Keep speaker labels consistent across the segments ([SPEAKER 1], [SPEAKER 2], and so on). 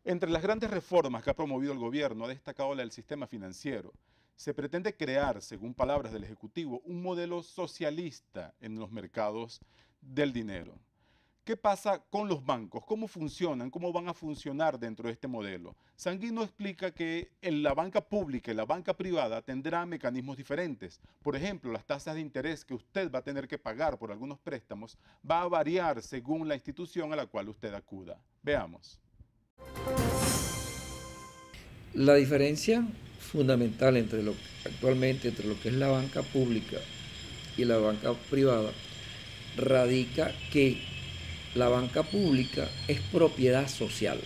[SPEAKER 1] Entre las grandes reformas que ha promovido el gobierno ha destacado la del sistema financiero. Se pretende crear, según palabras del Ejecutivo, un modelo socialista en los mercados del dinero. ¿Qué pasa con los bancos? ¿Cómo funcionan? ¿Cómo van a funcionar dentro de este modelo? Sanguino explica que en la banca pública y la banca privada tendrán mecanismos diferentes. Por ejemplo, las tasas de interés que usted va a tener que pagar por algunos préstamos va a variar según la institución a la cual usted acuda. Veamos.
[SPEAKER 2] La diferencia fundamental actualmente entre lo que es la banca pública y la banca privada radica que la banca pública es propiedad social,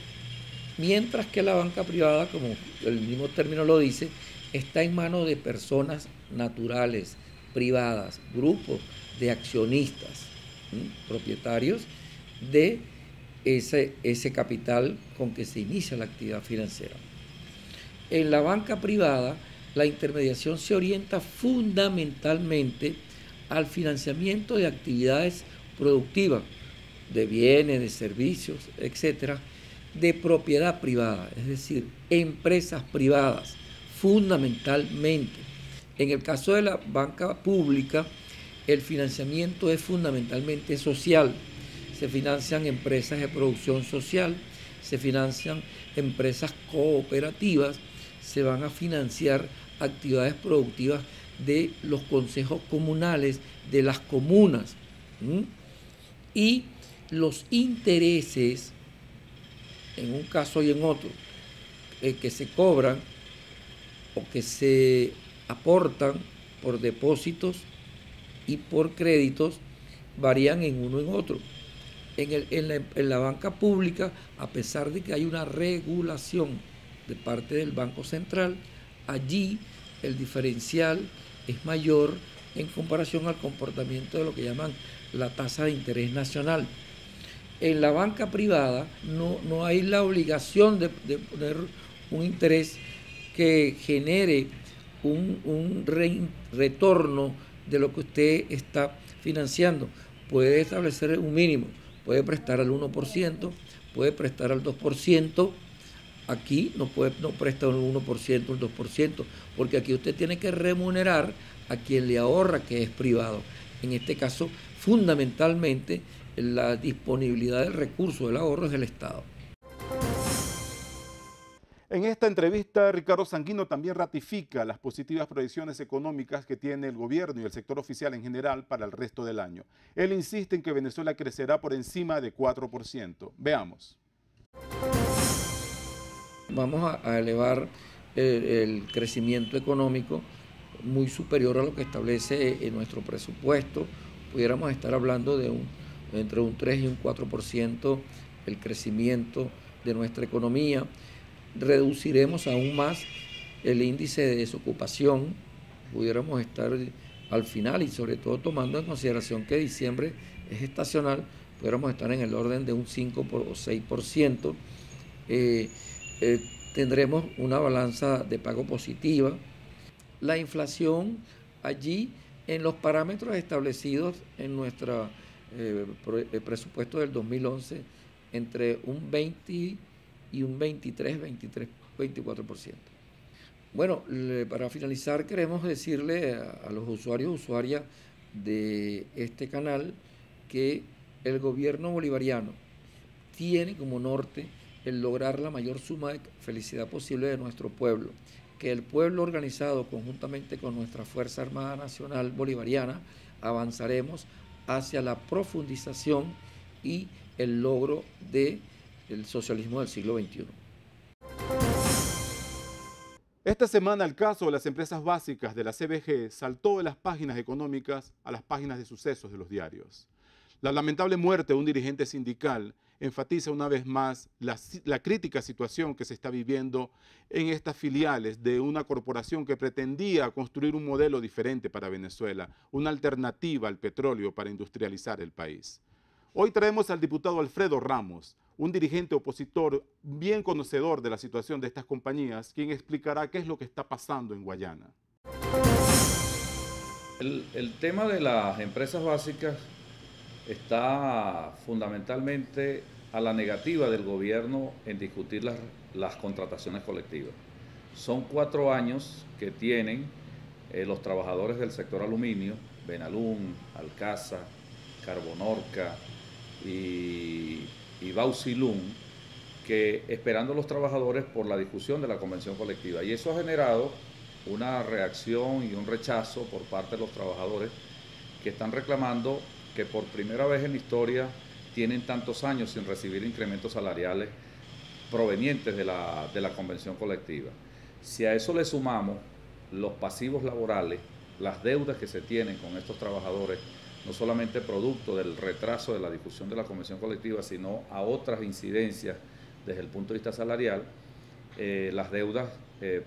[SPEAKER 2] mientras que la banca privada, como el mismo término lo dice, está en manos de personas naturales, privadas, grupos de accionistas, propietarios de ese capital con que se inicia la actividad financiera. En la banca privada, la intermediación se orienta fundamentalmente al financiamiento de actividades productivas, de bienes, de servicios, etcétera, de propiedad privada, es decir, empresas privadas, fundamentalmente. En el caso de la banca pública, el financiamiento es fundamentalmente social. Se financian empresas de producción social, se financian empresas cooperativas, se van a financiar actividades productivas de los consejos comunales, de las comunas. Y los intereses, en un caso y en otro, que se cobran o que se aportan por depósitos y por créditos, varían en uno y en otro. En la banca pública, a pesar de que hay una regulación de parte del Banco Central, allí el diferencial es mayor en comparación al comportamiento de lo que llaman la tasa de interés nacional. En la banca privada no hay la obligación de poner un interés que genere un retorno de lo que usted está financiando. Puede establecer un mínimo, puede prestar al 1%, puede prestar al 2%. Aquí no presta el 1%, el 2%, porque aquí usted tiene que remunerar a quien le ahorra, que es privado. En este caso, fundamentalmente, la disponibilidad del recurso del ahorro es del Estado.
[SPEAKER 1] En esta entrevista, Ricardo Sanguino también ratifica las positivas proyecciones económicas que tiene el gobierno y el sector oficial en general para el resto del año. Él insiste en que Venezuela crecerá por encima de 4%. Veamos.
[SPEAKER 2] Vamos a elevar el crecimiento económico muy superior a lo que establece en nuestro presupuesto. Pudiéramos estar hablando de entre un 3 y un 4% el crecimiento de nuestra economía. Reduciremos aún más el índice de desocupación. Pudiéramos estar al final, y sobre todo tomando en consideración que diciembre es estacional, pudiéramos estar en el orden de un 5 o 6%. Tendremos una balanza de pago positiva. La inflación allí, en los parámetros establecidos en nuestro presupuesto del 2011, entre un 20 y un 24%. Bueno, para finalizar, queremos decirle a los usuarios y usuarias de este canal que el gobierno bolivariano tiene como norte el lograr la mayor suma de felicidad posible de nuestro pueblo, que el pueblo organizado conjuntamente con nuestra Fuerza Armada Nacional Bolivariana avanzaremos hacia la profundización y el logro del socialismo del siglo XXI.
[SPEAKER 1] Esta semana el caso de las empresas básicas de la CBG saltó de las páginas económicas a las páginas de sucesos de los diarios. La lamentable muerte de un dirigente sindical enfatiza una vez más la crítica situación que se está viviendo en estas filiales de una corporación que pretendía construir un modelo diferente para Venezuela, una alternativa al petróleo para industrializar el país. Hoy traemos al diputado Alfredo Ramos, un dirigente opositor bien conocedor de la situación de estas compañías, quien explicará qué es lo que está pasando en Guayana.
[SPEAKER 3] El tema de las empresas básicas está fundamentalmente a la negativa del gobierno en discutir las contrataciones colectivas. Son 4 años que tienen los trabajadores del sector aluminio, Benalún, Alcasa, Carbonorca y Bauxilum, que esperando a los trabajadores por la discusión de la convención colectiva. Y eso ha generado una reacción y un rechazo por parte de los trabajadores que están reclamando que por primera vez en la historia tienen tantos años sin recibir incrementos salariales provenientes de la convención colectiva. Si a eso le sumamos los pasivos laborales, las deudas que se tienen con estos trabajadores, no solamente producto del retraso de la discusión de la convención colectiva, sino a otras incidencias desde el punto de vista salarial, las deudas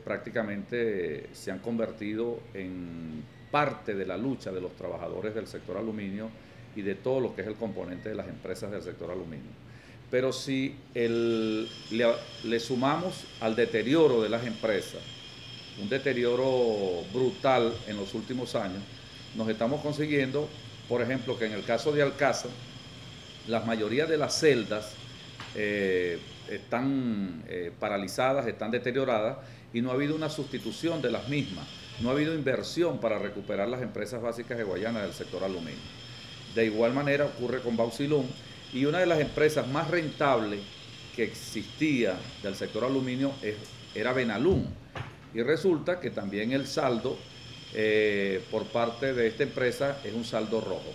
[SPEAKER 3] prácticamente se han convertido en parte de la lucha de los trabajadores del sector aluminio y de todo lo que es el componente de las empresas del sector aluminio. Pero si le sumamos al deterioro de las empresas, un deterioro brutal en los últimos años, nos estamos consiguiendo, por ejemplo, que en el caso de Alcasa, la mayoría de las celdas están paralizadas, están deterioradas y no ha habido una sustitución de las mismas, no ha habido inversión para recuperar las empresas básicas de Guayana del sector aluminio. De igual manera ocurre con Bauxilum, y una de las empresas más rentables que existía del sector aluminio era Benalún, y resulta que también el saldo por parte de esta empresa es un saldo rojo.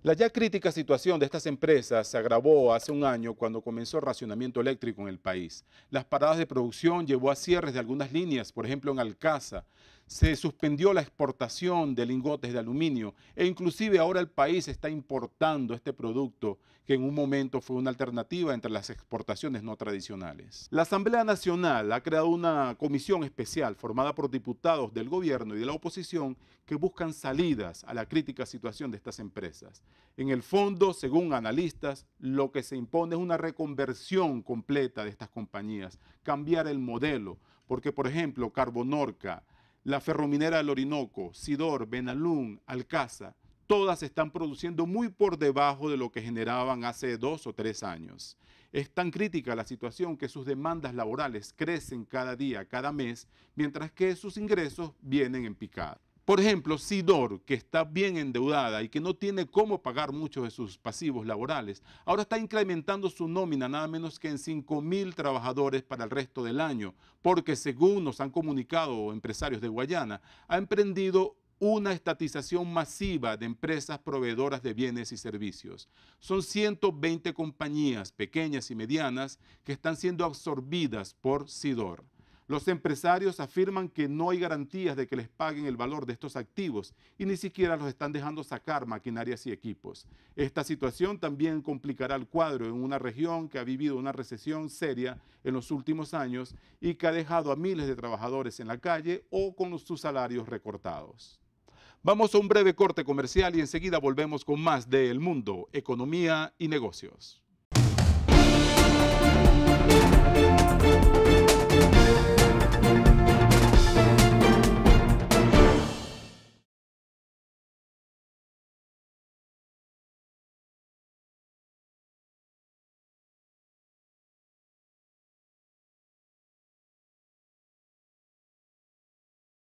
[SPEAKER 1] La ya crítica situación de estas empresas se agravó hace un año cuando comenzó el racionamiento eléctrico en el país. Las paradas de producción llevó a cierres de algunas líneas, por ejemplo en Alcasa. Se suspendió la exportación de lingotes de aluminio e inclusive ahora el país está importando este producto que en un momento fue una alternativa entre las exportaciones no tradicionales. La Asamblea Nacional ha creado una comisión especial formada por diputados del gobierno y de la oposición que buscan salidas a la crítica situación de estas empresas. En el fondo, según analistas, lo que se impone es una reconversión completa de estas compañías, cambiar el modelo, porque por ejemplo Carbonorca, la Ferrominera del Orinoco, Sidor, Benalún, Alcasa, todas están produciendo muy por debajo de lo que generaban hace 2 o 3 años. Es tan crítica la situación que sus demandas laborales crecen cada día, cada mes, mientras que sus ingresos vienen en picada. Por ejemplo, Sidor, que está bien endeudada y que no tiene cómo pagar muchos de sus pasivos laborales, ahora está incrementando su nómina nada menos que en 5.000 trabajadores para el resto del año, porque según nos han comunicado empresarios de Guayana, ha emprendido una estatización masiva de empresas proveedoras de bienes y servicios. Son 120 compañías pequeñas y medianas que están siendo absorbidas por Sidor. Los empresarios afirman que no hay garantías de que les paguen el valor de estos activos y ni siquiera los están dejando sacar maquinarias y equipos. Esta situación también complicará el cuadro en una región que ha vivido una recesión seria en los últimos años y que ha dejado a miles de trabajadores en la calle o con sus salarios recortados. Vamos a un breve corte comercial y enseguida volvemos con más de El Mundo, Economía y Negocios.